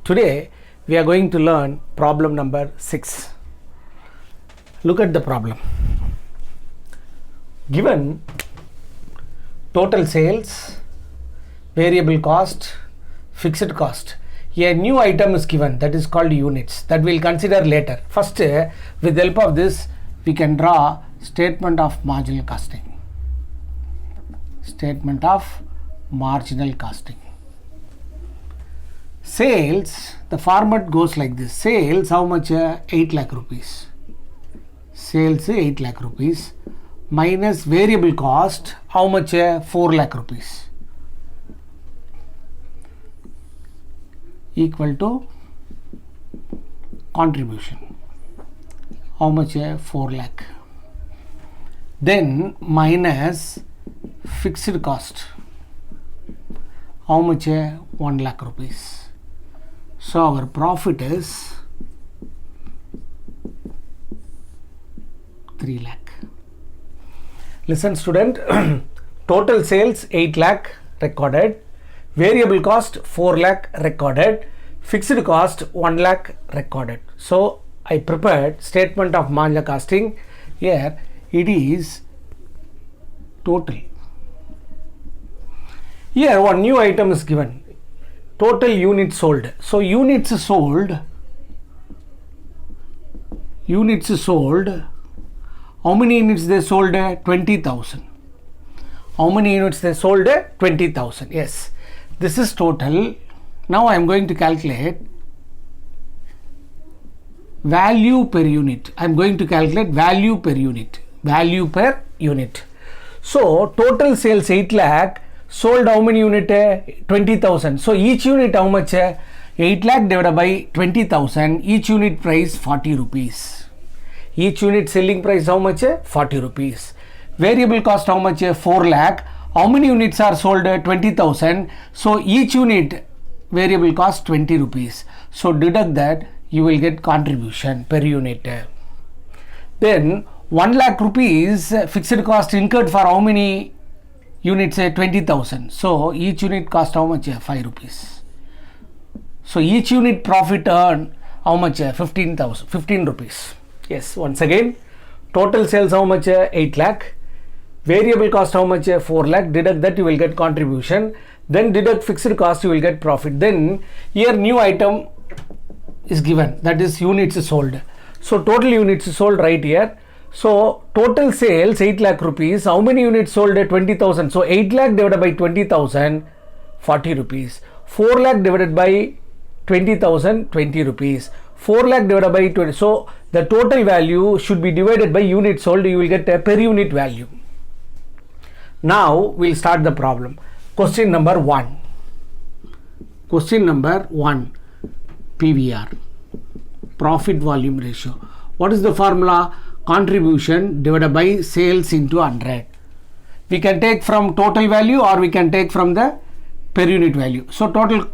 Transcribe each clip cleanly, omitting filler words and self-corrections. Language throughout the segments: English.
Today we are going to learn problem number 6. Look at the problem. Given total sales, variable cost, fixed cost, a new item is given that is called units that we will consider later. First, with the help of this we can draw statement of marginal costing. Statement of marginal costing. Sales, the format goes like this. Sales, how much? 8 lakh rupees. Sales 8 lakh rupees minus variable cost, how much? 4 lakh rupees equal to contribution, how much? 4 lakh. Then minus fixed cost, how much? 1 lakh rupees. So our profit is 3 lakh. Listen student, total sales 8 lakh recorded, variable cost 4 lakh recorded, fixed cost 1 lakh recorded. So I prepared statement of marginal costing. Here it is total. Here one new item is given. Total units sold. So units sold, how many units they sold? 20,000. How many units they sold? 20,000. Yes, this is total. Now I am going to calculate value per unit. I am going to calculate value per unit. Value per unit. So total sales 8 lakh. Sold how many unit? 20,000. So each unit how much? 8 lakh divided by 20,000. Each unit price 40 rupees. Each unit selling price how much? 40 rupees. Variable cost how much? 4 lakh. How many units are sold? 20,000. So each unit variable cost 20 rupees. So deduct that, you will get contribution per unit. Then 1 lakh rupees fixed cost incurred for how many units? 20,000. So each unit cost how much? 5 rupees. So each unit profit earned how much? 15 rupees. Yes, once again, total sales how much? 8 lakh. Variable cost how much? 4 lakh. Deduct that, you will get contribution. Then deduct fixed cost, you will get profit. Then here new item is given, that is units sold. So total units sold right here. So total sales 8 lakh rupees. How many units sold? 20,000. So 8 lakh divided by 20,000, 40 rupees. 4 lakh divided by 20,000, 20 rupees. 4 lakh divided by 20. So the total value should be divided by units sold. You will get a per unit value. Now we'll start the problem. Question number 1. Question number 1. PVR. Profit volume ratio. What is the formula? Contribution divided by sales into 100. We can take from total value or we can take from the per unit value. So total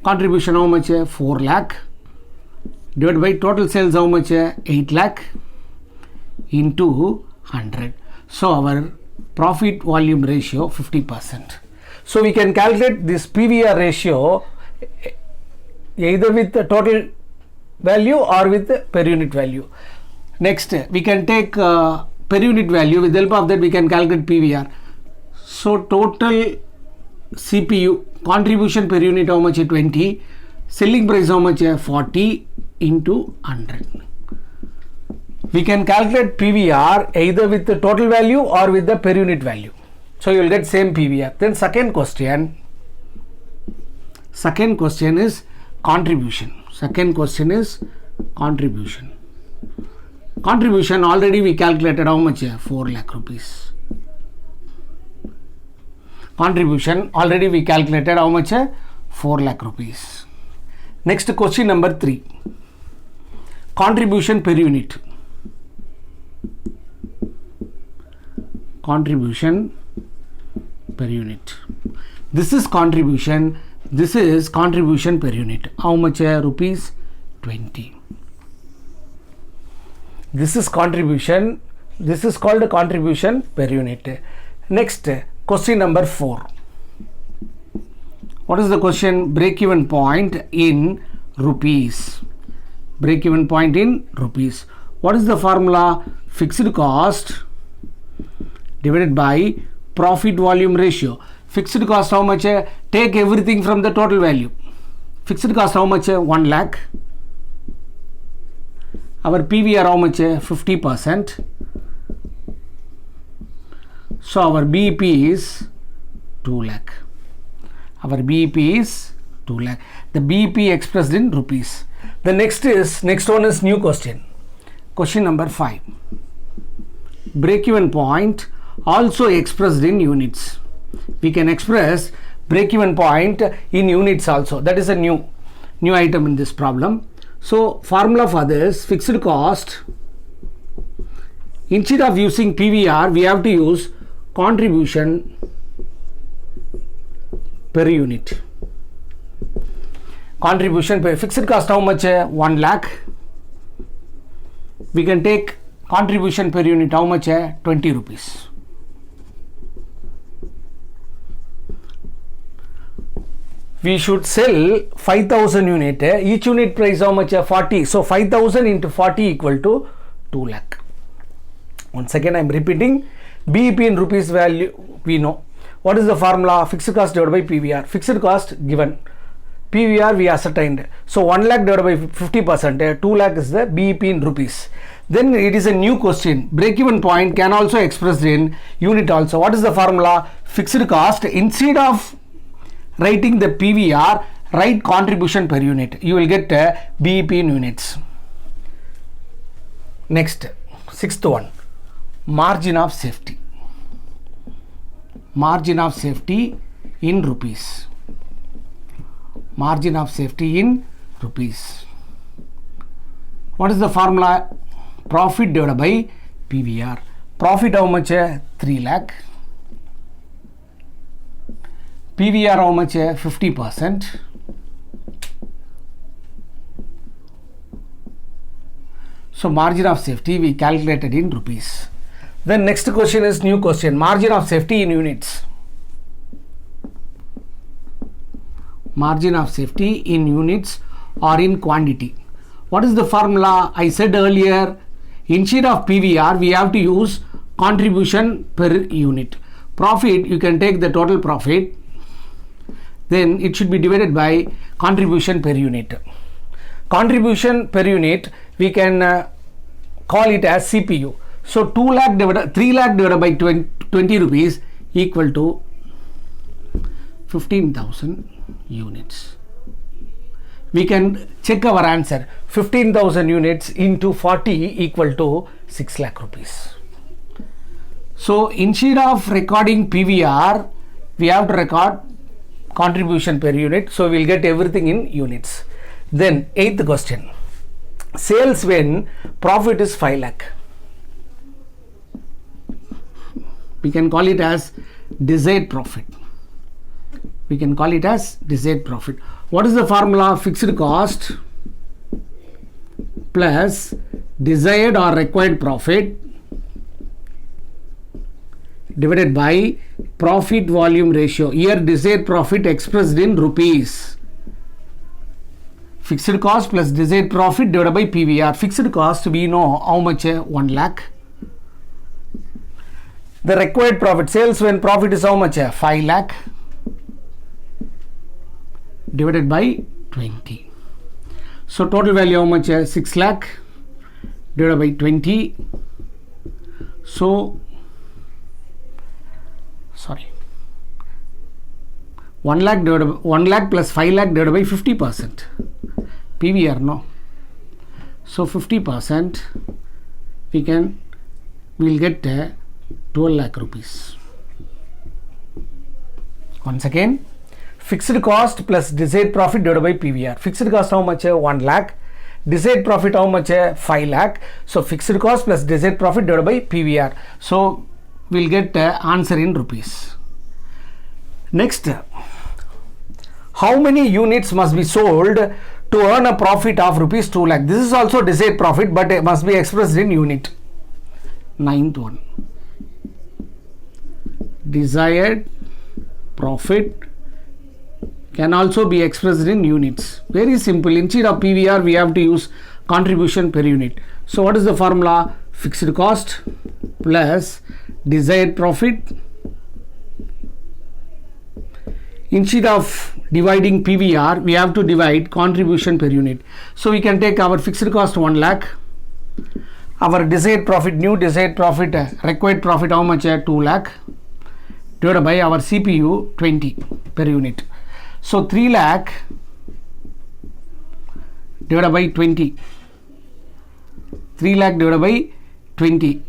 contribution how much? 4 lakh divided by total sales how much? 8 lakh into 100. So our profit volume ratio 50%. So we can calculate this PVR ratio either with the total value or with the per unit value. Next, we can take per unit value. With the help of that we can calculate PVR. So total CPU contribution per unit how much? 20. Selling price how much? 40 into 100. We can calculate PVR either with the total value or with the per unit value. So you will get same PVR. Then second question is contribution. Second question is contribution. Contribution already we calculated how much? 4 lakh rupees. Contribution already we calculated how much? 4 lakh rupees. Next question number 3. Contribution per unit. Contribution per unit. This is contribution. This is contribution per unit. How much? Rupees 20. This is contribution. This is called contribution per unit. Next, question number 4. What is the question? Break-even point in rupees. Break-even point in rupees. What is the formula? Fixed cost divided by profit volume ratio. Fixed cost how much? Take everything from the total value. Fixed cost how much? 1 lakh. Our PVR how much? 50%. So our BEP is 2 lakh. Our BEP is 2 lakh. The BEP expressed in rupees. The next one is new question. Question number 5. Break-even point also expressed in units. We can express break-even point in units also. That is a new item in this problem. So formula for this, fixed cost, instead of using PVR, we have to use contribution per unit. Contribution per fixed cost how much? 1 lakh. We can take contribution per unit how much? 20 rupees. We should sell 5,000 unit. Each unit price how much? 40. So 5,000 into 40 equal to 2 lakh. Once again I am repeating. BEP in rupees value we know. What is the formula? Fixed cost divided by PVR. Fixed cost given. PVR we ascertained. So 1 lakh divided by 50%. 2 lakh is the BEP in rupees. Then it is a new question. Break-even point can also expressed in unit also. What is the formula? Fixed cost. Instead of writing the PVR, write contribution per unit. You will get BEP in units. Next, 6th one. Margin of safety. Margin of safety in rupees. Margin of safety in rupees. What is the formula? Profit divided by PVR. Profit how much? 3 lakh. PVR how much? 50%. So margin of safety we calculated in rupees. Then next question is new question. Margin of safety in units. Margin of safety in units or in quantity. What is the formula? I said earlier, instead of PVR we have to use contribution per unit. Profit, you can take the total profit, then it should be divided by contribution per unit. Contribution per unit we can call it as CPU. So 3 lakh divided by 20 rupees equal to 15,000 units. We can check our answer. 15,000 units into 40 equal to 6 lakh rupees. So instead of recording PVR, we have to record contribution per unit. So we will get everything in units. Then 8th question. Sales when profit is 5 lakh. We can call it as desired profit. We can call it as desired profit. What is the formula? Fixed cost plus desired or required profit divided by profit volume ratio. Here desired profit expressed in rupees. Fixed cost plus desired profit divided by PVR. Fixed cost we know how much? 1 lakh. The required profit, sales when profit is how much? 5 lakh divided by 20. So total value how much? 6 lakh divided by 20. So 1 lakh plus 5 lakh divided by 50%. PVR no. So 50% we will get 12 lakh rupees. Once again, fixed cost plus desired profit divided by PVR. Fixed cost how much? 1 lakh. Desired profit how much? 5 lakh. So fixed cost plus desired profit divided by PVR. So we will get answer in rupees. Next, how many units must be sold to earn a profit of rupees 2 lakh? This is also desired profit, but it must be expressed in unit. 9th one. Desired profit can also be expressed in units. Very simple. Instead of PVR, we have to use contribution per unit. So what is the formula? Fixed cost plus desired profit. Instead of dividing PVR, we have to divide contribution per unit. So we can take our fixed cost 1 lakh, our desired profit, new desired profit, required profit how much? 2 lakh, divided by our CPU 20 per unit. So 3 lakh divided by 20. 3 lakh divided by 20.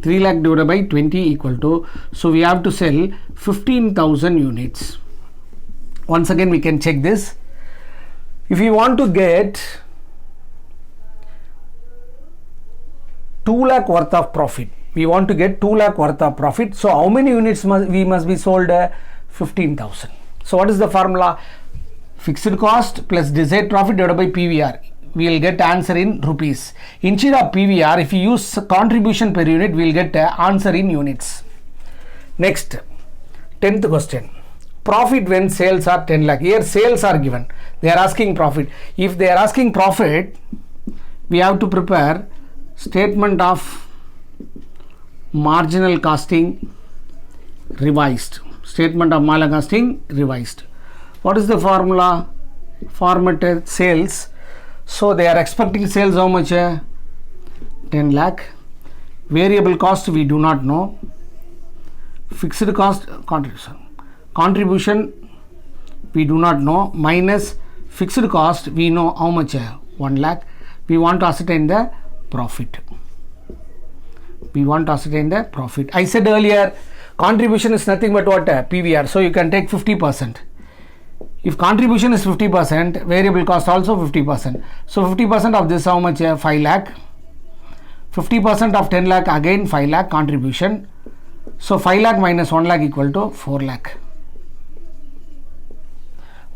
3 lakh divided by 20 equal to, so we have to sell 15,000 units. Once again we can check this. If you want to get 2 lakh worth of profit, we want to get 2 lakh worth of profit, so how many units we must be sold? 15,000. So what is the formula? Fixed cost plus desired profit divided by PVR. We will get answer in rupees. Instead of PVR, if you use contribution per unit, we will get answer in units. Next, 10th question. Profit when sales are 10 lakh. Here sales are given. They are asking profit. If they are asking profit, we have to prepare statement of marginal costing revised. Statement of marginal costing revised. What is the formula? Formatted sales. So they are expecting sales how much? 10 lakh. Variable cost we do not know. Fixed cost contribution we do not know, minus fixed cost we know how much? 1 lakh. We want to ascertain the profit. We want to ascertain the profit. I said earlier contribution is nothing but what? PVR. So you can take 50%. If contribution is 50%, variable cost also 50%. So 50% of this how much? 5 lakh. 50% of 10 lakh again 5 lakh contribution. So 5 lakh minus 1 lakh equal to 4 lakh.